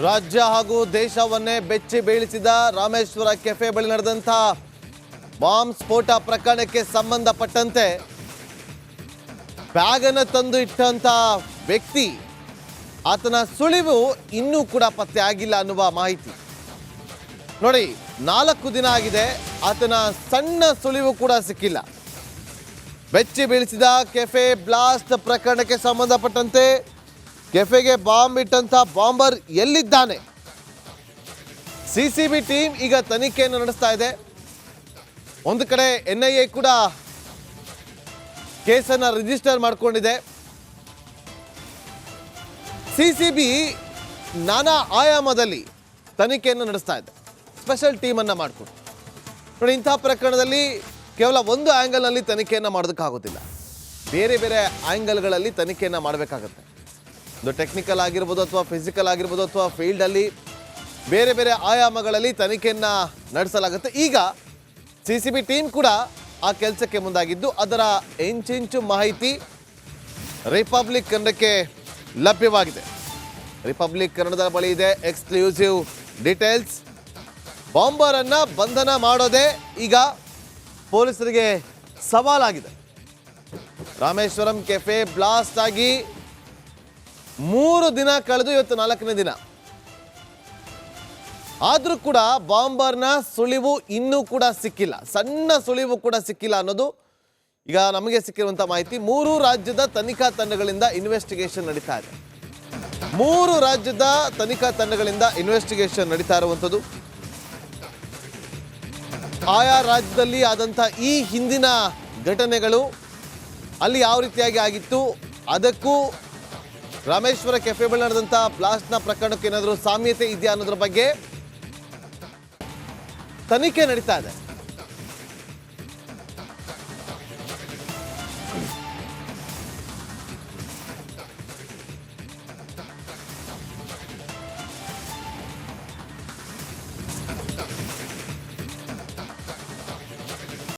ರಾಜ್ಯ ಹಾಗೂ ದೇಶವನ್ನೇ ಬೆಚ್ಚಿ ಬೀಳಿಸಿದ ರಾಮೇಶ್ವರ ಕೆಫೆ ಬಳಿ ನಡೆದಂಥ ಬಾಂಬ್ ಸ್ಫೋಟ ಪ್ರಕರಣಕ್ಕೆ ಸಂಬಂಧಪಟ್ಟಂತೆ ಬ್ಯಾಗನ್ನು ತಂದು ಇಟ್ಟಂಥ ವ್ಯಕ್ತಿ ಆತನ ಸುಳಿವು ಇನ್ನೂ ಕೂಡ ಪತ್ತೆ ಆಗಿಲ್ಲ ಅನ್ನುವ ಮಾಹಿತಿ. ನೋಡಿ, 4 ದಿನ ಆಗಿದೆ, ಆತನ ಸಣ್ಣ ಸುಳಿವು ಕೂಡ ಸಿಕ್ಕಿಲ್ಲ. ಬೆಚ್ಚಿ ಬೀಳಿಸಿದ ಕೆಫೆ ಬ್ಲಾಸ್ಟ್ ಪ್ರಕರಣಕ್ಕೆ ಸಂಬಂಧಪಟ್ಟಂತೆ ಕೆಫೆಗೆ ಬಾಂಬ್ ಇಟ್ಟಂತ ಬಾಂಬರ್ ಎಲ್ಲಿದ್ದಾನೆ? ಸಿಸಿಬಿ ಟೀಮ್ ಈಗ ತನಿಖೆಯನ್ನು ನಡೆಸ್ತಾ ಇದೆ. ಒಂದು ಕಡೆ NIA ಕೂಡ ಕೇಸನ್ನು ರಿಜಿಸ್ಟರ್ ಮಾಡಿಕೊಂಡಿದೆ. ಸಿಸಿಬಿ ನಾನಾ ಆಯಾಮದಲ್ಲಿ ತನಿಖೆಯನ್ನು ನಡೆಸ್ತಾ ಇದೆ, ಸ್ಪೆಷಲ್ ಟೀಮನ್ನು ಮಾಡಿಕೊಂಡು. ನೋಡಿ, ಇಂಥ ಪ್ರಕರಣದಲ್ಲಿ ಕೇವಲ ಒಂದು ಆ್ಯಂಗಲ್ನಲ್ಲಿ ತನಿಖೆಯನ್ನು ಮಾಡೋದಕ್ಕಾಗೋದಿಲ್ಲ, ಬೇರೆ ಬೇರೆ ಆ್ಯಂಗಲ್ಗಳಲ್ಲಿ ತನಿಖೆಯನ್ನು ಮಾಡಬೇಕಾಗತ್ತೆ. ಒಂದು ಟೆಕ್ನಿಕಲ್ ಆಗಿರ್ಬೋದು, ಅಥವಾ ಫಿಸಿಕಲ್ ಆಗಿರ್ಬೋದು, ಅಥವಾ ಫೀಲ್ಡಲ್ಲಿ ಬೇರೆ ಬೇರೆ ಆಯಾಮಗಳಲ್ಲಿ ತನಿಖೆಯನ್ನು ನಡೆಸಲಾಗುತ್ತೆ. ಈಗ ಸಿಸಿಬಿ ಟೀಮ್ ಕೂಡ ಆ ಕೆಲಸಕ್ಕೆ ಮುಂದಾಗಿದ್ದು, ಅದರ ಇಂಚಿಂಚು ಮಾಹಿತಿ ರಿಪಬ್ಲಿಕ್ ಕನ್ನಡಕ್ಕೆ ಲಭ್ಯವಾಗಿದೆ. ರಿಪಬ್ಲಿಕ್ ಕನ್ನಡದ ಬಳಿ ಇದೆ ಎಕ್ಸ್ಕ್ಲೂಸಿವ್ ಡೀಟೇಲ್ಸ್. ಬಾಂಬರನ್ನು ಬಂಧನ ಮಾಡೋದೇ ಈಗ ಪೊಲೀಸರಿಗೆ ಸವಾಲಾಗಿದೆ. ರಾಮೇಶ್ವರಂ ಕೆಫೆ ಬ್ಲಾಸ್ಟ್ ಆಗಿ 3 ದಿನ ಕಳೆದು ಇವತ್ತು 4ನೇ ದಿನ. ಆದರೂ ಕೂಡ ಬಾಂಬರ್ನ ಸುಳಿವು ಇನ್ನೂ ಕೂಡ ಸಿಕ್ಕಿಲ್ಲ, ಸಣ್ಣ ಸುಳಿವು ಕೂಡ ಸಿಕ್ಕಿಲ್ಲ ಅನ್ನೋದು ಈಗ ನಮಗೆ ಸಿಕ್ಕಿರುವಂಥ ಮಾಹಿತಿ. 3 ರಾಜ್ಯದ ತನಿಖಾ ತಂಡಗಳಿಂದ ಇನ್ವೆಸ್ಟಿಗೇಷನ್ ನಡೀತಾ ಇದೆ. 3 ರಾಜ್ಯದ ತನಿಖಾ ತಂಡಗಳಿಂದ ಇನ್ವೆಸ್ಟಿಗೇಷನ್ ನಡೀತಾ ಇರುವಂಥದ್ದು. ಆಯಾ ರಾಜ್ಯದಲ್ಲಿ ಆದಂಥ ಈ ಹಿಂದಿನ ಘಟನೆಗಳು, ಅಲ್ಲಿ ಯಾವ ರೀತಿಯಾಗಿ ಆಗಿತ್ತು, ಅದಕ್ಕೂ ರಾಮೇಶ್ವರ ಕೆಫೆ ಬಳಿ ನಡೆದಂಥ ಬ್ಲಾಸ್ಟ್ನ ಪ್ರಕರಣಕ್ಕೆ ಏನಾದರೂ ಸಾಮ್ಯತೆ ಇದೆಯಾ ಅನ್ನೋದ್ರ ಬಗ್ಗೆ ತನಿಖೆ ನಡೀತಾ ಇದೆ.